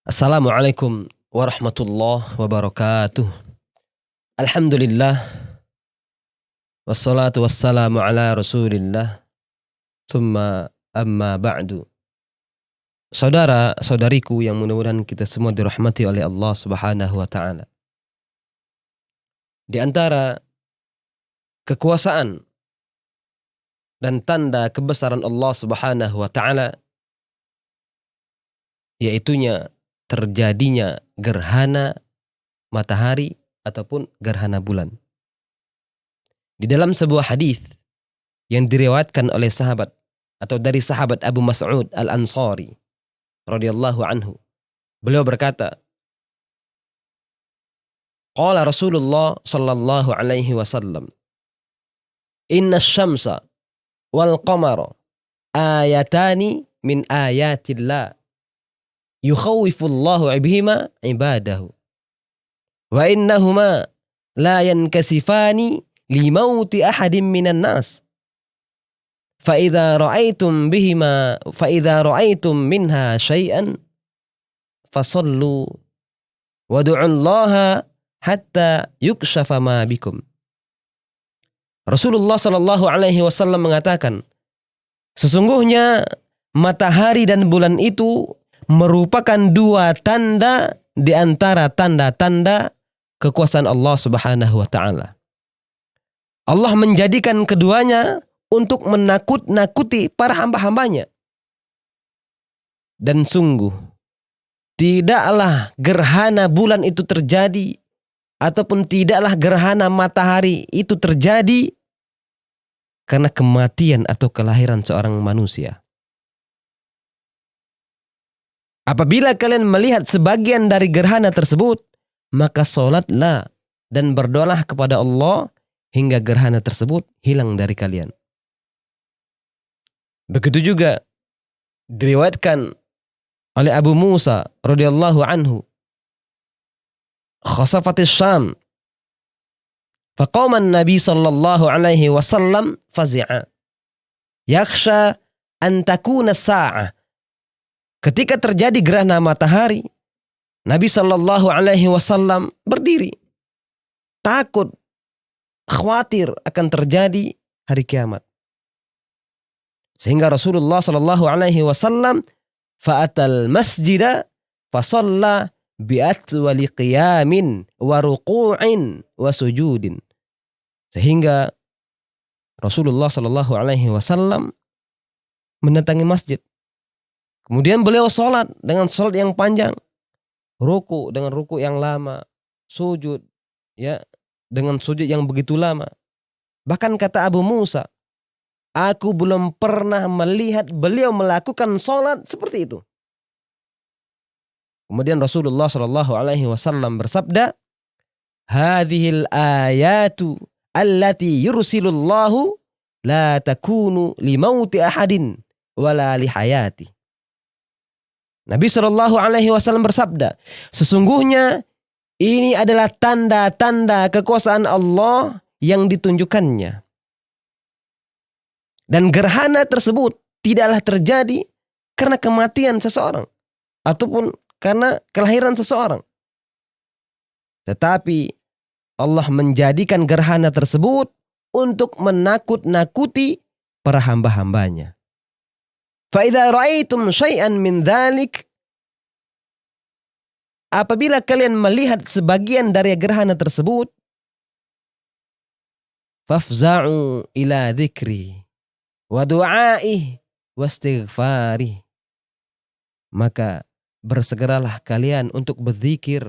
Assalamualaikum warahmatullahi wabarakatuh. Alhamdulillah wassalatu wassalamu ala Rasulillah. Tsumma amma ba'du. Saudara-saudariku yang mudah-mudahan kita semua dirahmati oleh Allah Subhanahu wa taala. Di antara kekuasaan dan tanda kebesaran Allah Subhanahu wa taala yaitunya terjadinya gerhana matahari ataupun gerhana bulan. Di dalam sebuah hadis yang diriwayatkan oleh sahabat atau dari sahabat Abu Mas'ud Al-Ansari radhiyallahu anhu, beliau berkata, qala Rasulullah sallallahu alaihi wasallam, inna syamsa wal qamara ayatani min ayatillah yukhawwifullahu bihima ibadahu wa innahuma la yankasifani limauti ahadin minan nas fa idza ra'aitum minha syai'an fasallu wad'ullaha hatta yukshafa ma bikum. Rasulullah sallallahu alaihi wasallam mengatakan, sesungguhnya matahari dan bulan itu merupakan dua tanda di antara tanda-tanda kekuasaan Allah Subhanahu wa taala. Allah menjadikan keduanya untuk menakut-nakuti para hamba-hambanya. Dan sungguh tidaklah gerhana bulan itu terjadi ataupun tidaklah gerhana matahari itu terjadi karena kematian atau kelahiran seorang manusia. Apabila kalian melihat sebagian dari gerhana tersebut, maka sholatlah dan berdoalah kepada Allah hingga gerhana tersebut hilang dari kalian. Begitu juga diriwayatkan oleh Abu Musa radhiyallahu anhu, khasafatis Syam faqama an-nabi sallallahu alaihi wasallam fazi'a yakhsha an takuna sa'ah. Ketika terjadi gerhana matahari, Nabi sallallahu alaihi wasallam berdiri, takut, khawatir akan terjadi hari kiamat. Sehingga Rasulullah sallallahu alaihi wasallam fa'atal masjida fasalla bi'atwali qiyamin wa ruku'in wa sujudin. Sehingga Rasulullah sallallahu alaihi wasallam mendatangi masjid. Kemudian beliau sholat dengan sholat yang panjang, ruku dengan ruku yang lama, sujud ya dengan sujud yang begitu lama. Bahkan kata Abu Musa, aku belum pernah melihat beliau melakukan sholat seperti itu. Kemudian Rasulullah Shallallahu Alaihi Wasallam bersabda, hadhil ayatu allati yursilullahu la takunu limauti ahadin wala lihayati. Nabi Shallallahu Alaihi Wasallam bersabda, sesungguhnya ini adalah tanda-tanda kekuasaan Allah yang ditunjukkannya. Dan gerhana tersebut tidaklah terjadi karena kematian seseorang ataupun karena kelahiran seseorang. Tetapi Allah menjadikan gerhana tersebut untuk menakut-nakuti para hamba-hambanya. Fa'idha ra'aitum syai'an min dhalik, apabila kalian melihat sebagian dari gerhana tersebut, fafza'u ila dzikri wa du'aih wa istighfari, maka bersegeralah kalian untuk berzikir,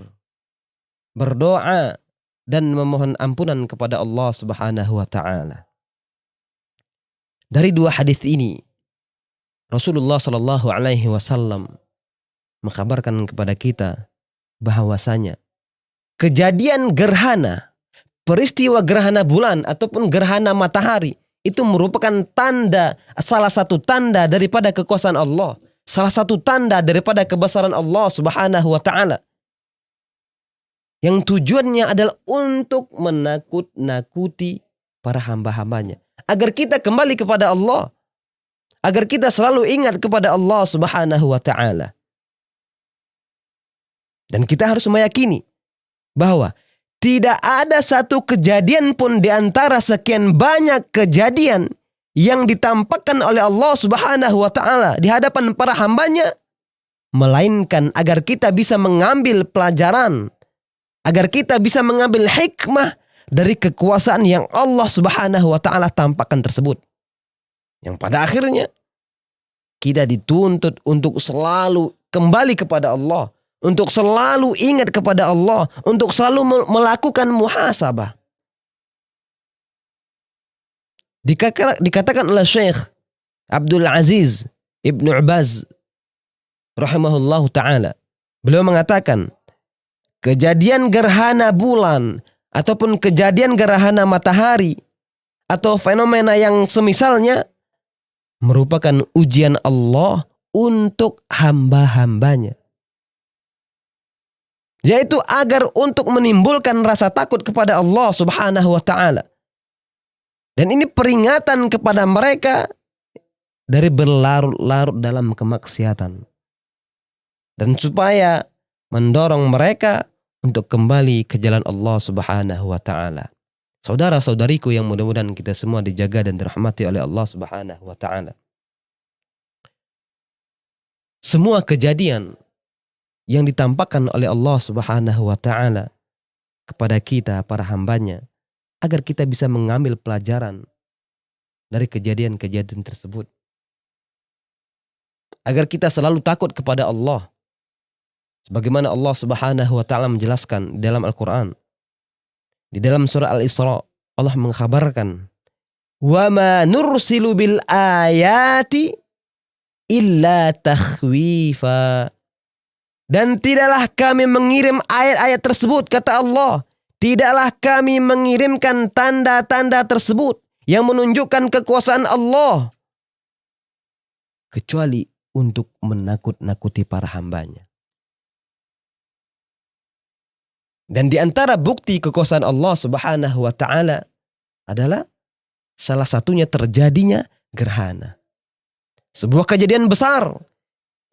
berdoa dan memohon ampunan kepada Allah Subhanahu wa taala. Dari dua hadis ini Rasulullah Shallallahu Alaihi Wasallam mengkabarkan kepada kita bahwasanya kejadian gerhana, peristiwa gerhana bulan ataupun gerhana matahari itu merupakan tanda, salah satu tanda daripada kekuasaan Allah, salah satu tanda daripada kebesaran Allah Subhanahu wa taala. Yang tujuannya adalah untuk menakut-nakuti para hamba-hambanya agar kita kembali kepada Allah, agar kita selalu ingat kepada Allah Subhanahu wa taala. Dan kita harus meyakini bahwa tidak ada satu kejadian pun di antara sekian banyak kejadian yang ditampakkan oleh Allah Subhanahu wa Ta'ala di hadapan para hambanya, melainkan agar kita bisa mengambil pelajaran, agar kita bisa mengambil hikmah dari kekuasaan yang Allah Subhanahu wa Ta'ala tampakkan tersebut. Yang pada akhirnya kita dituntut untuk selalu kembali kepada Allah, untuk selalu ingat kepada Allah, untuk selalu melakukan muhasabah. Dikatakan oleh Syekh Abdul Aziz Ibnu Baz rahimahullahu ta'ala, beliau mengatakan, kejadian gerhana bulan ataupun kejadian gerhana matahari atau fenomena yang semisalnya merupakan ujian Allah untuk hamba-hambanya, yaitu agar untuk menimbulkan rasa takut kepada Allah Subhanahu wa Ta'ala. Dan ini peringatan kepada mereka dari berlarut-larut dalam kemaksiatan, dan supaya mendorong mereka untuk kembali ke jalan Allah Subhanahu wa Ta'ala. Saudara-saudariku yang mudah-mudahan kita semua dijaga dan dirahmati oleh Allah Subhanahu wa Ta'ala. Semua kejadian yang ditampakkan oleh Allah Subhanahu wa Ta'ala kepada kita, para hambanya, agar kita bisa mengambil pelajaran dari kejadian-kejadian tersebut. Agar kita selalu takut kepada Allah. Sebagaimana Allah Subhanahu wa Ta'ala menjelaskan dalam Al-Quran. Di dalam surah Al-Isra, Allah mengkhabarkan, "Wa ma nursilu bil ayati illa takhwifa." Dan tidaklah kami mengirim ayat-ayat tersebut, kata Allah. Tidaklah kami mengirimkan tanda-tanda tersebut yang menunjukkan kekuasaan Allah, kecuali untuk menakut-nakuti para hambanya. Dan di antara bukti kekuasaan Allah Subhanahu wa Ta'ala adalah salah satunya terjadinya gerhana. Sebuah kejadian besar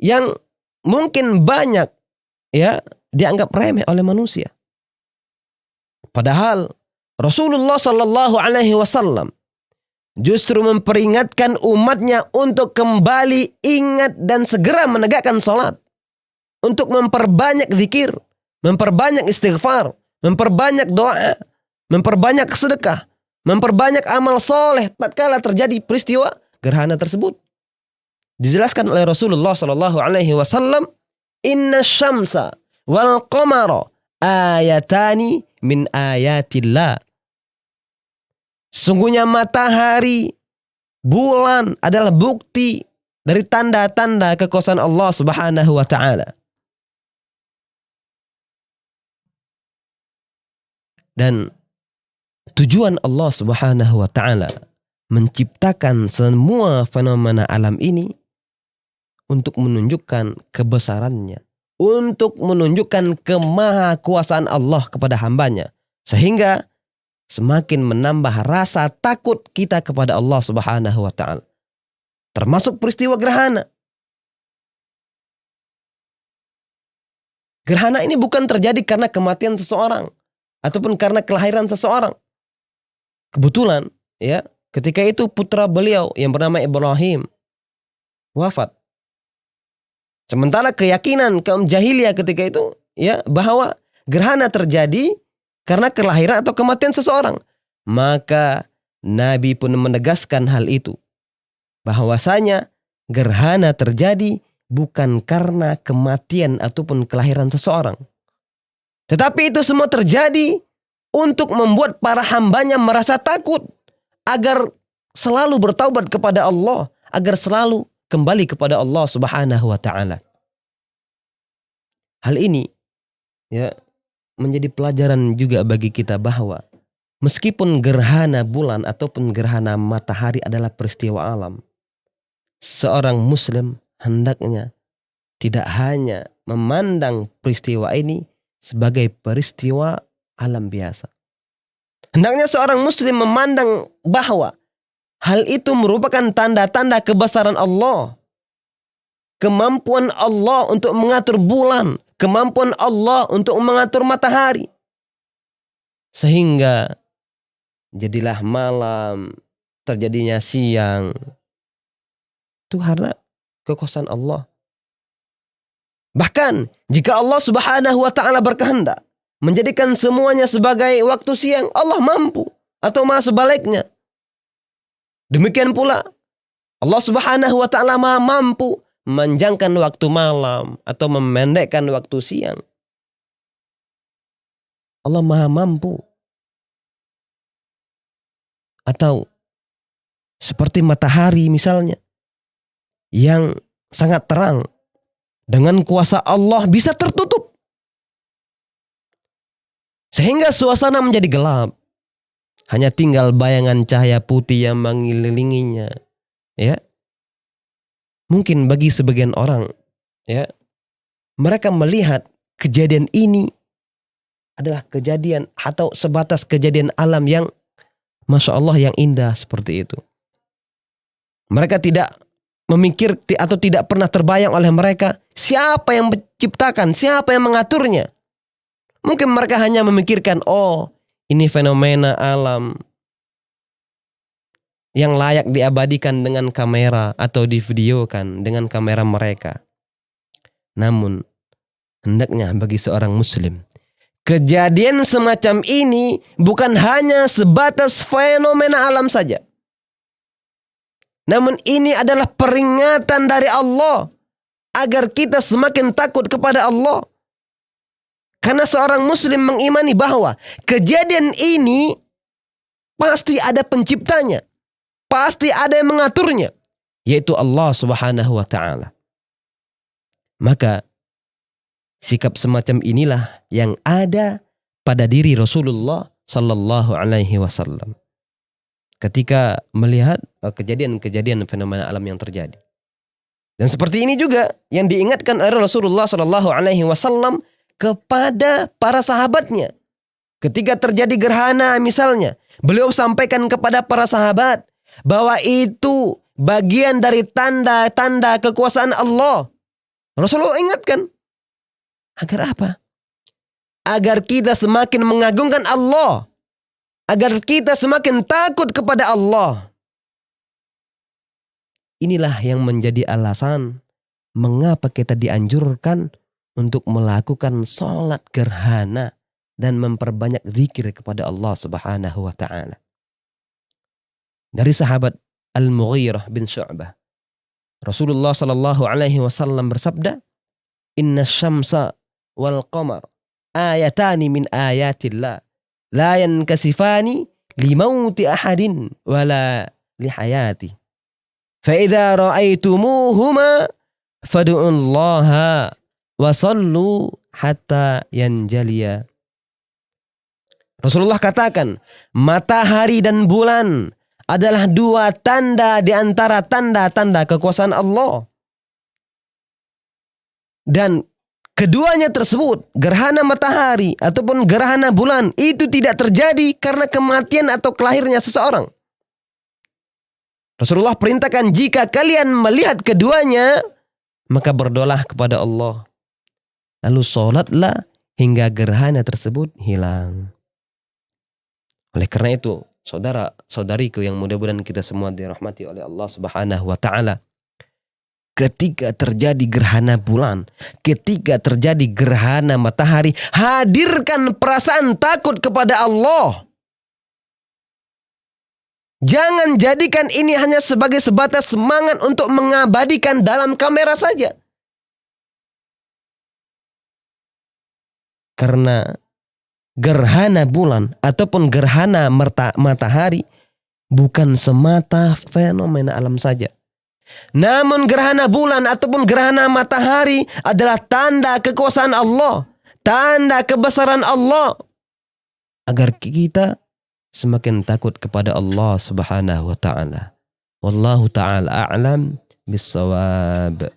yang mungkin banyak dianggap remeh oleh manusia. Padahal Rasulullah Sallallahu Alaihi Wasallam justru memperingatkan umatnya untuk kembali ingat dan segera menegakkan salat, untuk memperbanyak zikir, memperbanyak istighfar, memperbanyak doa, memperbanyak sedekah, memperbanyak amal soleh tatkala terjadi peristiwa gerhana tersebut. Dijelaskan oleh Rasulullah Sallallahu Alaihi Wasallam, Inna syamsa wal qamara ayatani min ayatillah. Sungguhnya matahari, bulan adalah bukti dari tanda-tanda kekuasaan Allah Subhanahu wa Ta'ala. Dan tujuan Allah Subhanahu wa Ta'ala menciptakan semua fenomena alam ini untuk menunjukkan kebesarannya, untuk menunjukkan kemahakuasaan Allah kepada hambanya, sehingga semakin menambah rasa takut kita kepada Allah Subhanahu wa Ta'ala. Termasuk peristiwa gerhana. Gerhana ini bukan terjadi karena kematian seseorang ataupun karena kelahiran seseorang. Kebetulan ketika itu putra beliau yang bernama Ibrahim wafat. Sementara keyakinan kaum jahiliyah ketika itu bahwa gerhana terjadi karena kelahiran atau kematian seseorang. Maka Nabi pun menegaskan hal itu, bahwasanya gerhana terjadi bukan karena kematian ataupun kelahiran seseorang, tetapi itu semua terjadi untuk membuat para hambanya merasa takut, agar selalu bertaubat kepada Allah, agar selalu kembali kepada Allah Subhanahu wa Ta'ala. Hal ini menjadi pelajaran juga bagi kita bahwa meskipun gerhana bulan ataupun gerhana matahari adalah peristiwa alam, seorang muslim hendaknya tidak hanya memandang peristiwa ini sebagai peristiwa alam biasa. Hendaknya seorang muslim memandang bahwa hal itu merupakan tanda-tanda kebesaran Allah, kemampuan Allah untuk mengatur bulan, kemampuan Allah untuk mengatur matahari. Sehingga jadilah malam, terjadinya siang. Itu karena kekuasaan Allah. Bahkan jika Allah Subhanahu wa ta'ala berkehendak menjadikan semuanya sebagai waktu siang, Allah mampu. Atau malah sebaliknya. Demikian pula Allah Subhanahu wa ta'ala maha mampu memanjangkan waktu malam atau memendekkan waktu siang. Allah maha mampu. Atau seperti matahari misalnya, yang sangat terang, dengan kuasa Allah bisa tertutup. Sehingga suasana menjadi gelap. Hanya tinggal bayangan cahaya putih yang mengelilinginya. Ya. Mungkin bagi sebagian orang, ya, mereka melihat kejadian ini adalah kejadian atau sebatas kejadian alam yang Masya Allah yang indah seperti itu. Mereka tidak memikir atau tidak pernah terbayang oleh mereka siapa yang menciptakan, siapa yang mengaturnya. Mungkin mereka hanya memikirkan, oh ini fenomena alam yang layak diabadikan dengan kamera atau divideokan dengan kamera mereka. Namun hendaknya bagi seorang muslim, kejadian semacam ini bukan hanya sebatas fenomena alam saja. Namun ini adalah peringatan dari Allah agar kita semakin takut kepada Allah. Karena seorang muslim mengimani bahwa kejadian ini pasti ada penciptanya. Pasti ada yang mengaturnya. Yaitu Allah Subhanahu wa ta'ala. Maka sikap semacam inilah yang ada pada diri Rasulullah Sallallahu Alaihi Wasallam ketika melihat kejadian-kejadian fenomena alam yang terjadi. Dan seperti ini juga yang diingatkan oleh Rasulullah Sallallahu Alaihi Wasallam kepada para sahabatnya. Ketika terjadi gerhana misalnya, beliau sampaikan kepada para sahabat bahwa itu bagian dari tanda-tanda kekuasaan Allah. Rasulullah ingatkan. Agar apa? Agar kita semakin mengagungkan Allah. Agar kita semakin takut kepada Allah. Inilah yang menjadi alasan mengapa kita dianjurkan untuk melakukan sholat gerhana dan memperbanyak zikir kepada Allah Subhanahu wa ta'ala. Dari sahabat Al-Mughirah bin Syu'bah, Rasulullah Sallallahu Alaihi Wasallam bersabda, Inna syamsa wal qamar ayatani min ayatillah la yankasifani limauti ahadin wala lihayati fa idza ra'aitumuhuma fad'ullaha wa sallu hatta yanjaliya. Rasulullah katakan, matahari dan bulan adalah dua tanda di antara tanda-tanda kekuasaan Allah. Dan keduanya tersebut, gerhana matahari ataupun gerhana bulan, itu tidak terjadi karena kematian atau kelahirnya seseorang. Rasulullah perintahkan, jika kalian melihat keduanya, maka berdoalah kepada Allah. Lalu sholatlah hingga gerhana tersebut hilang. Oleh karena itu, saudara-saudariku yang mudah-mudahan kita semua dirahmati oleh Allah Subhanahu wa ta'ala, ketika terjadi gerhana bulan, ketika terjadi gerhana matahari, hadirkan perasaan takut kepada Allah. Jangan jadikan ini hanya sebagai sebatas semangat untuk mengabadikan dalam kamera saja. Karena gerhana bulan ataupun gerhana matahari bukan semata fenomena alam saja. Namun gerhana bulan ataupun gerhana matahari adalah tanda kekuasaan Allah, tanda kebesaran Allah, agar kita semakin takut kepada Allah Subhanahu wa ta'ala. Wallahu ta'ala a'lam bis-shawab.